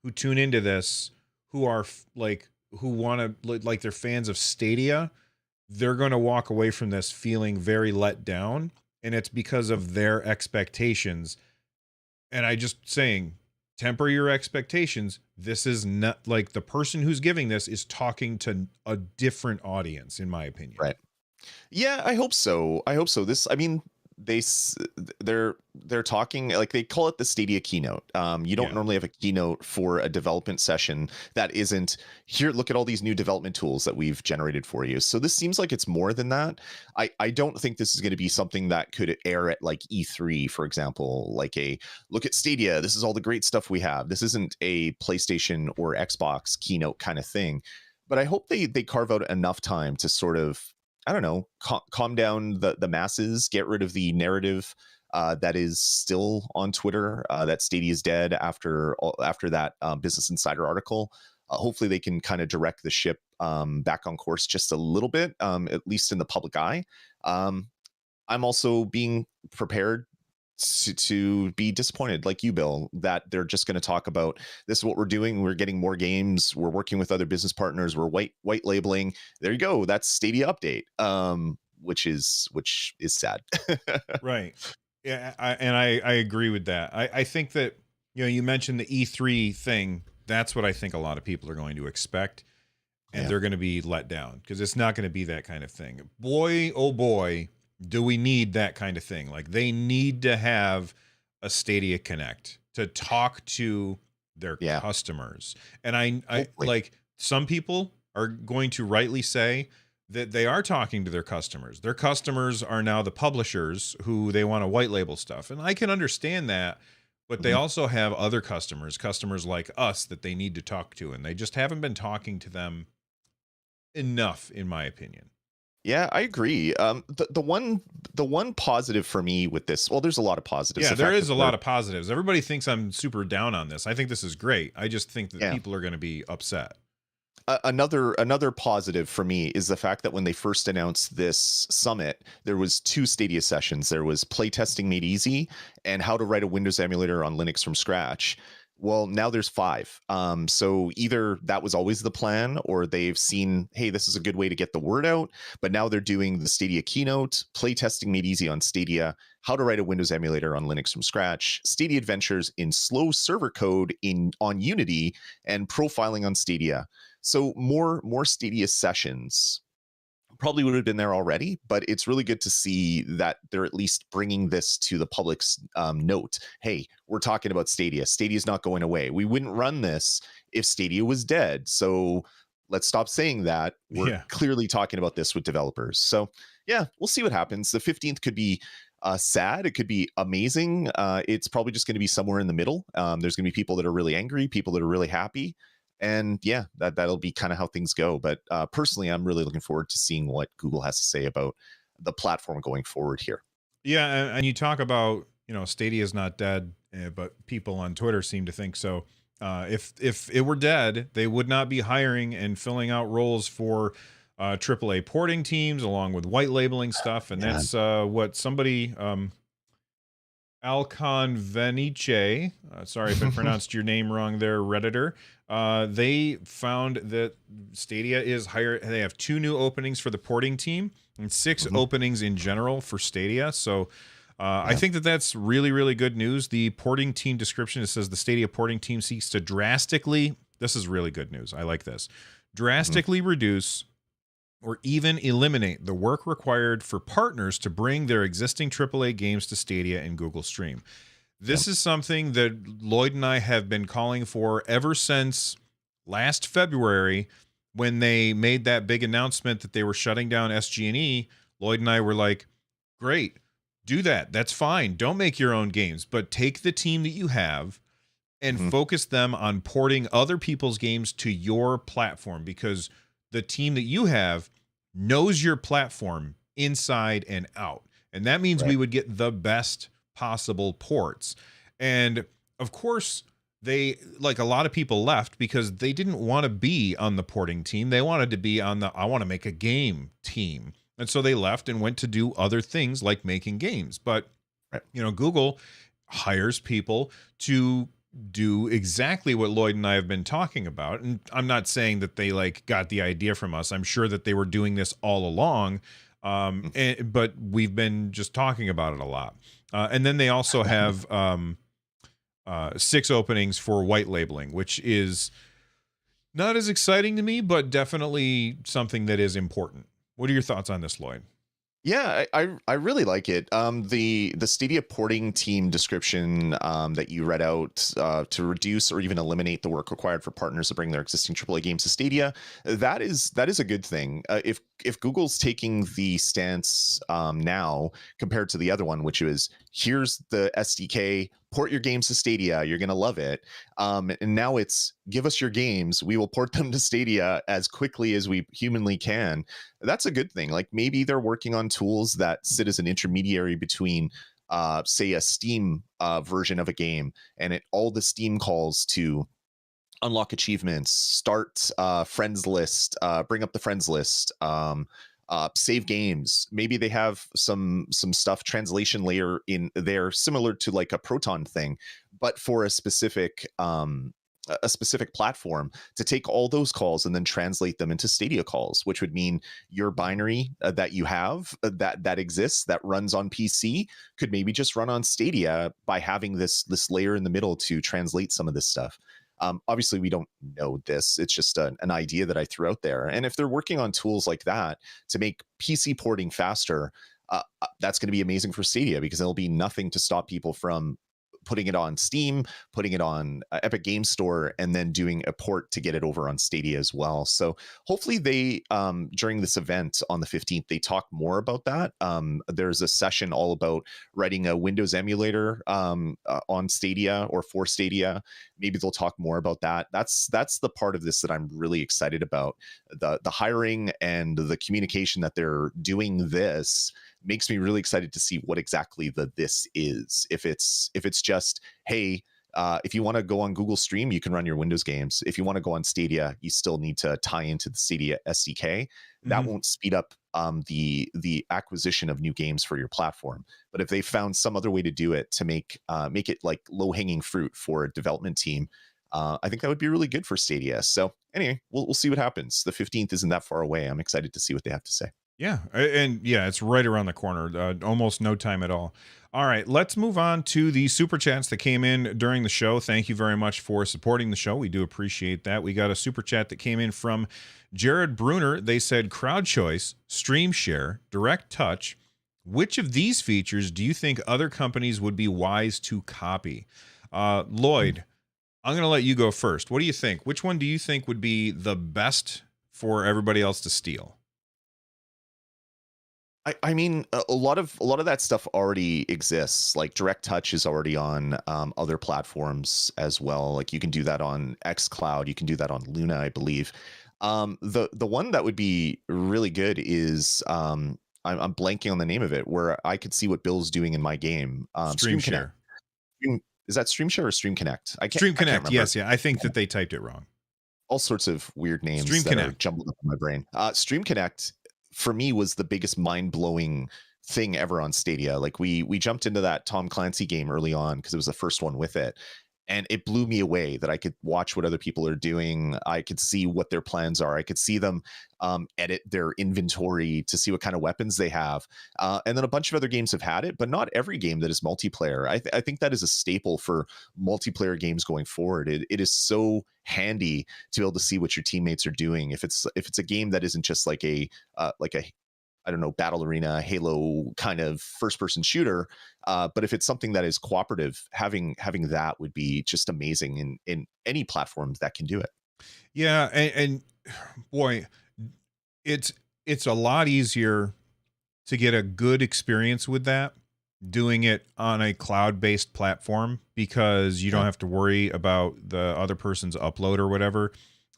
who tune into this, who are like who want to, like they're fans of Stadia, they're going to walk away from this feeling very let down, and it's because of their expectations. And I just saying, temper your expectations. This is not like, the person who's giving this is talking to a different audience, in my opinion. Right. Yeah, I hope so. I hope so. This, I mean, they s- they're talking, like, they call it the Stadia Keynote. You don't Yeah. normally have a keynote for a development session that isn't, here, look at all these new development tools that we've generated for you. So this seems like it's more than that. I don't think this is going to be something that could air at like E3, for example, like a look at Stadia, this is all the great stuff we have. This isn't a PlayStation or Xbox keynote kind of thing. But I hope they carve out enough time to sort of, I don't know, calm down the masses, get rid of the narrative that is still on Twitter, that Stadia is dead after that Business Insider article. Hopefully, they can kind of direct the ship back on course just a little bit, at least in the public eye. Um, I'm also being prepared to be disappointed, like you, Bill, that they're just going to talk about, this is what we're doing. We're getting more games. We're working with other business partners. We're white labeling. There you go. That's Stadia update. Which is sad. Right. Yeah, I agree with that. I think that, you mentioned the E3 thing. That's what I think a lot of people are going to expect, and Yeah. they're going to be let down because it's not going to be that kind of thing. Boy, oh boy, do we need that kind of thing. Like, they need to have a Stadia Connect to talk to their Yeah. customers. And I Hopefully. like, some people are going to rightly say that they are talking to their customers. Their customers are now the publishers who they want to white label stuff. And I can understand that, but they Mhm. also have other customers like us, that they need to talk to, and they just haven't been talking to them enough, in my opinion. Yeah, I agree. The one positive for me with this, well, there's a lot of positives. Yeah, The there fact that is a they're, lot of positives. Everybody thinks I'm super down on this. I think this is great. I just think that yeah. people are going to be upset. Another positive for me is the fact that when they first announced this summit, there was two Stadia sessions. There was playtesting made easy and how to write a Windows emulator on Linux from scratch. Well, now there's five. So either that was always the plan, or they've seen, hey, this is a good way to get the word out. But now they're doing the Stadia keynote, playtesting made easy on Stadia, how to write a Windows emulator on Linux from scratch, Stadia adventures in slow server code in on Unity, and profiling on Stadia. So more Stadia sessions probably would have been there already, but it's really good to see that they're at least bringing this to the public's note. Hey, we're talking about Stadia. Stadia's not going away. We wouldn't run this if Stadia was dead. So let's stop saying that. We're Yeah. clearly talking about this with developers. So yeah, we'll see what happens. The 15th could be sad. It could be amazing. It's probably just going to be somewhere in the middle. There's going to be people that are really angry, people that are really happy, and yeah, that'll be kind of how things go. But personally, I'm really looking forward to seeing what Google has to say about the platform going forward here. Yeah, and you talk about, Stadia is not dead, but people on Twitter seem to think so. If it were dead, they would not be hiring and filling out roles for AAA porting teams along with white labeling stuff, and Yeah. that's what somebody, Alcon Venice, sorry if I pronounced your name wrong there, Redditor. They found that Stadia is higher. They have 2 new openings for the porting team and 6 Mhm. openings in general for Stadia. So I Yeah. think that that's really, really good news. The porting team description, it says the Stadia porting team seeks to drastically, this is really good news. I like this. Mhm. Drastically reduce or even eliminate the work required for partners to bring their existing AAA games to Stadia and Google Stream. Yep. This is something that Lloyd and I have been calling for ever since last February, when they made that big announcement that they were shutting down SG&E. Lloyd and I were like, great, do that. That's fine. Don't make your own games, but take the team that you have and Mhm. focus them on porting other people's games to your platform, because the team that you have knows your platform inside and out. And that means we Right. would get the best possible ports. And of course, they, like, a lot of people left because they didn't want to be on the porting team. They wanted to be on the I want to make a game team. And so they left and went to do other things like making games. But, Right. Google hires people to do exactly what Lloyd and I have been talking about. And I'm not saying that they like got the idea from us. I'm sure that they were doing this all along. Mm. But we've been just talking about it a lot. And then they also have 6 openings for white labeling, which is not as exciting to me, but definitely something that is important. What are your thoughts on this, Lloyd? Yeah, I really like it. The Stadia porting team description that you read out to reduce or even eliminate the work required for partners to bring their existing AAA games to Stadia, that is a good thing. If Google's taking the stance now compared to the other one, which was here's the SDK, port your games to Stadia, you're gonna love it. And now it's give us your games, we will port them to Stadia as quickly as we humanly can. That's a good thing. Like maybe they're working on tools that sit as an intermediary between say a Steam version of a game and all the Steam calls to unlock achievements, start friends list, bring up the friends list, save games. Maybe they have some stuff translation layer in there similar to like a Proton thing, but for a specific platform to take all those calls and then translate them into Stadia calls, which would mean your binary that you have that exists that runs on PC could maybe just run on Stadia by having this layer in the middle to translate some of this stuff. Obviously, we don't know this. It's just an idea that I threw out there. And if they're working on tools like that to make PC porting faster, that's going to be amazing for Stadia because there'll be nothing to stop people from putting it on Steam, putting it on Epic Game Store, and then doing a port to get it over on Stadia as well. So hopefully they, during this event on the 15th, they talk more about that. There's a session all about writing a Windows emulator on Stadia or for Stadia. Maybe they'll talk more about that. That's the part of this that I'm really excited about. The hiring and the communication that they're doing this makes me really excited to see what exactly this is. If it's just, hey, if you want to go on Google Stream, you can run your Windows games. If you want to go on Stadia, you still need to tie into the Stadia SDK. That Mhm. won't speed up the acquisition of new games for your platform. But if they found some other way to do it to make it like low hanging fruit for a development team, I think that would be really good for Stadia. So anyway, we'll see what happens. The 15th isn't that far away. I'm excited to see what they have to say. Yeah, and yeah, it's right around the corner. Almost no time at all. All right, let's move on to the super chats that came in during the show. Thank you very much for supporting the show. We do appreciate that. We got a super chat that came in from Jared Bruner. They said crowd choice, stream share, direct touch. Which of these features do you think other companies would be wise to copy? Lloyd, I'm going to let you go first. What do you think? Which one do you think would be the best for everybody else to steal? I mean, a lot of that stuff already exists. Like Direct Touch is already on other platforms as well. Like you can do that on XCloud, you can do that on Luna, I believe. The one that would be really good is I'm blanking on the name of it, where I could see what Bill's doing in my game. Stream Stream Connect. share. Is that Stream Share or Stream Connect? Stream I can't Connect. remember. Yes, yeah. I think that they typed it wrong. All sorts of weird names Stream that are Connect. jumbled up in my brain. Stream Connect for me was the biggest mind blowing thing ever on Stadia. Like we jumped into that Tom Clancy game early on because it was the first one with it. And it blew me away that I could watch what other people are doing. I could see what their plans are. I could see them edit their inventory to see what kind of weapons they have. And then a bunch of other games have had it, but not every game that is multiplayer. I think that is a staple for multiplayer games going forward. It is so handy to be able to see what your teammates are doing. If it's a game that isn't just like a I don't know, battle arena, Halo kind of first person shooter. But if it's something that is cooperative, having that would be just amazing in any platform that can do it. Yeah, and boy, it's it's a lot easier to get a good experience with that doing it on a cloud-based platform because you Yeah. don't have to worry about the other person's upload or whatever.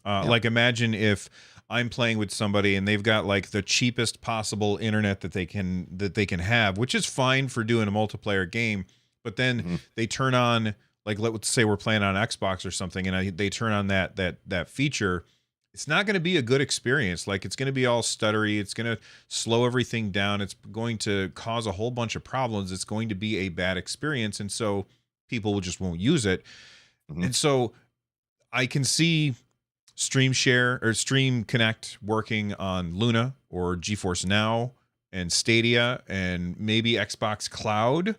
Yeah. Like imagine if I'm playing with somebody and they've got like the cheapest possible internet that they can have, which is fine for doing a multiplayer game, but then Mhm. they turn on like let's say we're playing on Xbox or something and they turn on that feature. It's not going to be a good experience. Like it's going to be all stuttery. It's going to slow everything down. It's going to cause a whole bunch of problems. It's going to be a bad experience, and so people just won't use it. Mhm. And so I can see Stream Share or Stream Connect working on Luna or GeForce Now and Stadia and maybe Xbox Cloud,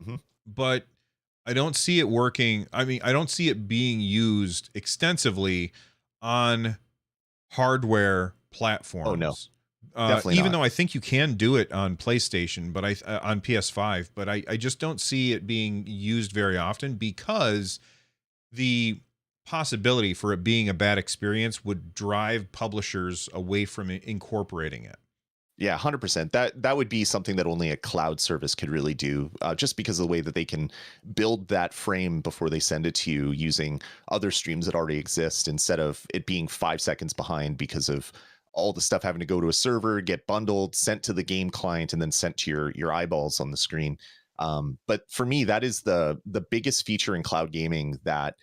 Mhm. but I don't see it working. I mean, I don't see it being used extensively on hardware Oh no. platforms. Definitely even not. though I think you can do it on PlayStation, but on PS5, but I just don't see it being used very often because the possibility for it being a bad experience would drive publishers away from incorporating it. Yeah, 100%. That would be something that only a cloud service could really do, just because of the way that they can build that frame before they send it to you using other streams that already exist, instead of it being 5 seconds behind because of all the stuff having to go to a server, get bundled, sent to the game client, and then sent to your eyeballs on the screen. But for me, that is the biggest feature in cloud gaming that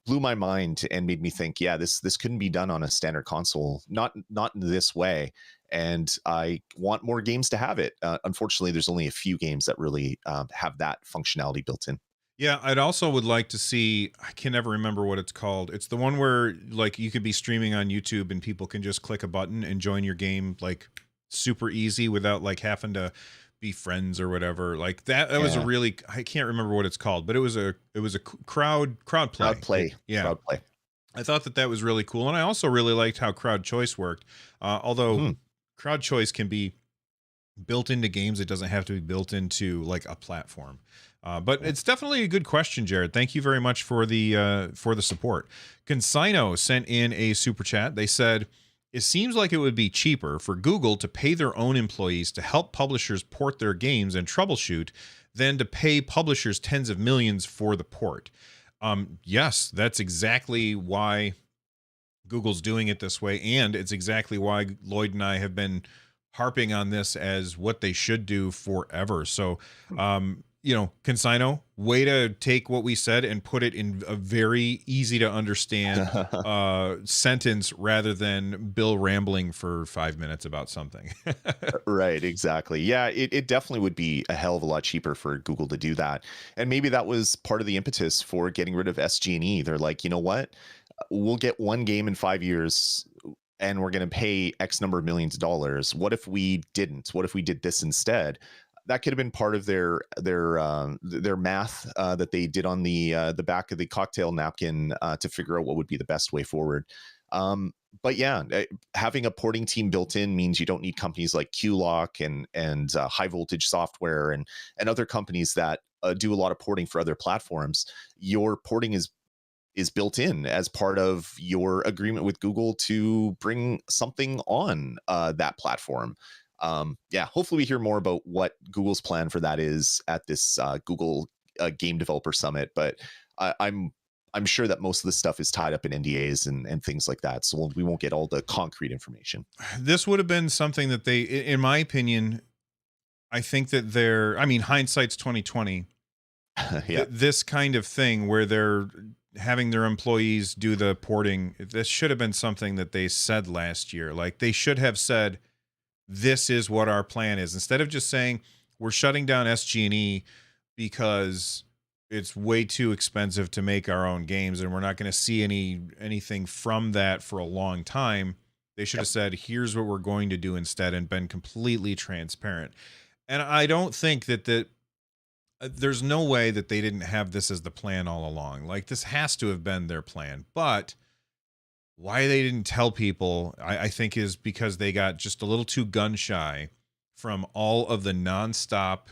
blew my mind and made me think, yeah, this couldn't be done on a standard console, not in this way. And I want more games to have it. Unfortunately, there's only a few games that really have that functionality built in. Yeah, I'd also would like to see, I can never remember what it's called. It's the one where like you could be streaming on YouTube and people can just click a button and join your game like super easy without like having to be friends or whatever. Like that was a Yeah, really, I can't remember what it's called, but it was a crowd play. crowd play, Yeah. crowd play. I thought that that was really cool, and I also really liked how crowd choice worked. Although Mhm. crowd choice can be built into games, it doesn't have to be built into like a platform. But it's definitely a good question, Jared. Thank you very much for the support. Consino sent in a super chat. They said it seems like it would be cheaper for Google to pay their own employees to help publishers port their games and troubleshoot than to pay publishers tens of millions for the port. Yes, that's exactly why Google's doing it this way, and it's exactly why Lloyd and I have been harping on this as what they should do forever. So, Consino, way to take what we said and put it in a very easy to understand sentence rather than Bill rambling for 5 minutes about something. Right, exactly. Yeah, it definitely would be a hell of a lot cheaper for Google to do that. And maybe that was part of the impetus for getting rid of SG&E. They're like, you know what? We'll get one game in 5 years and we're going to pay X number of millions of dollars. What if we didn't? What if we did this instead? That could have been part of their math that they did on the back of the cocktail napkin to figure out what would be the best way forward. But yeah, having a porting team built in means you don't need companies like QLock and High Voltage Software and other companies that do a lot of porting for other platforms. Your porting is built in as part of your agreement with Google to bring something on that platform. Yeah, hopefully we hear more about what Google's plan for that is at this Google Game Developer Summit. But I'm sure that most of the stuff is tied up in NDAs and things like that, so we won't get all the concrete information. This would have been something that they, in my opinion, I think that I mean, hindsight's 2020. Yeah, This kind of thing where they're having their employees do the porting, this should have been something that they said last year. Like they should have said, this is what our plan is, instead of just saying we're shutting down SG&E because it's way too expensive to make our own games and we're not going to see anything from that for a long time. They should have yep. said, here's what we're going to do instead, and been completely transparent. And I don't think that there's no way that they didn't have this as the plan all along. Like this has to have been their plan, but why they didn't tell people, I think, is because they got just a little too gun shy from all of the nonstop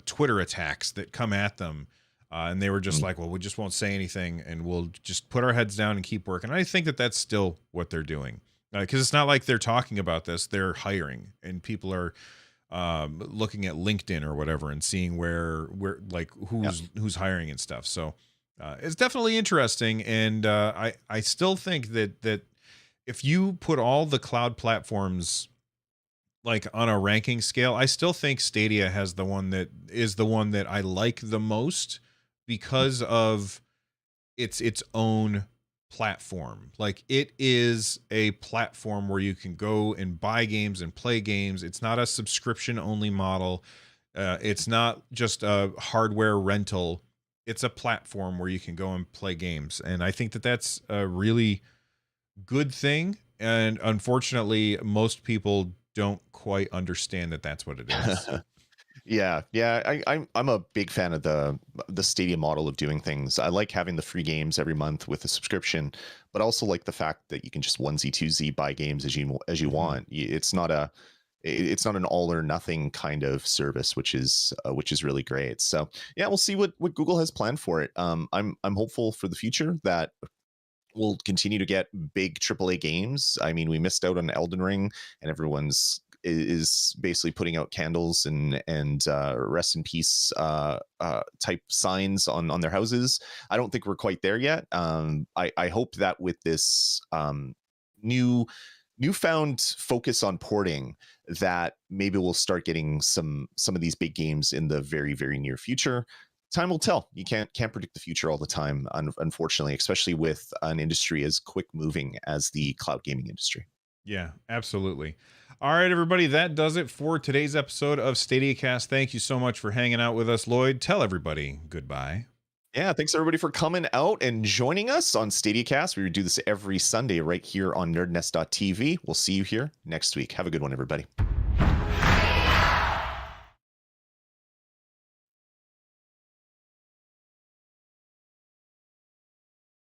Twitter attacks that come at them. And they were just Mm. like, well, we just won't say anything and we'll just put our heads down and keep working. And I think that that's still what they're doing, because it's not like they're talking about this. They're hiring, and people are looking at LinkedIn or whatever and seeing where like Yep. who's hiring and stuff. So it's definitely interesting, and I still think that if you put all the cloud platforms like on a ranking scale, I still think Stadia has the one that is the one that I like the most because of its own platform. Like it is a platform where you can go and buy games and play games. It's not a subscription only model. It's not just a hardware rental. It's a platform where you can go and play games. And I think that that's a really good thing. And unfortunately, most people don't quite understand that that's what it is. Yeah. I'm a big fan of the Stadia model of doing things. I like having the free games every month with a subscription, but also like the fact that you can just onesie twosie buy games as you Mhm. want. It's not an all or nothing kind of service, which is really great. So yeah, we'll see what Google has planned for it. I'm hopeful for the future that we'll continue to get big AAA games. I mean, we missed out on Elden Ring, and everyone's is basically putting out candles and rest in peace type signs on their houses. I don't think we're quite there yet. I hope that with this new newfound focus on porting, that maybe we'll start getting some of these big games in the very near future. Time will tell. You can't predict the future all the time, unfortunately, especially with an industry as quick moving as the cloud gaming industry. Yeah, absolutely. All right, everybody, that does it for today's episode of Stadiacast. Thank you so much for hanging out with us, Lloyd. Tell everybody goodbye. Yeah, thanks everybody for coming out and joining us on Stadiacast. We do this every Sunday right here on nerdnest.tv. We'll see you here next week. Have a good one, everybody.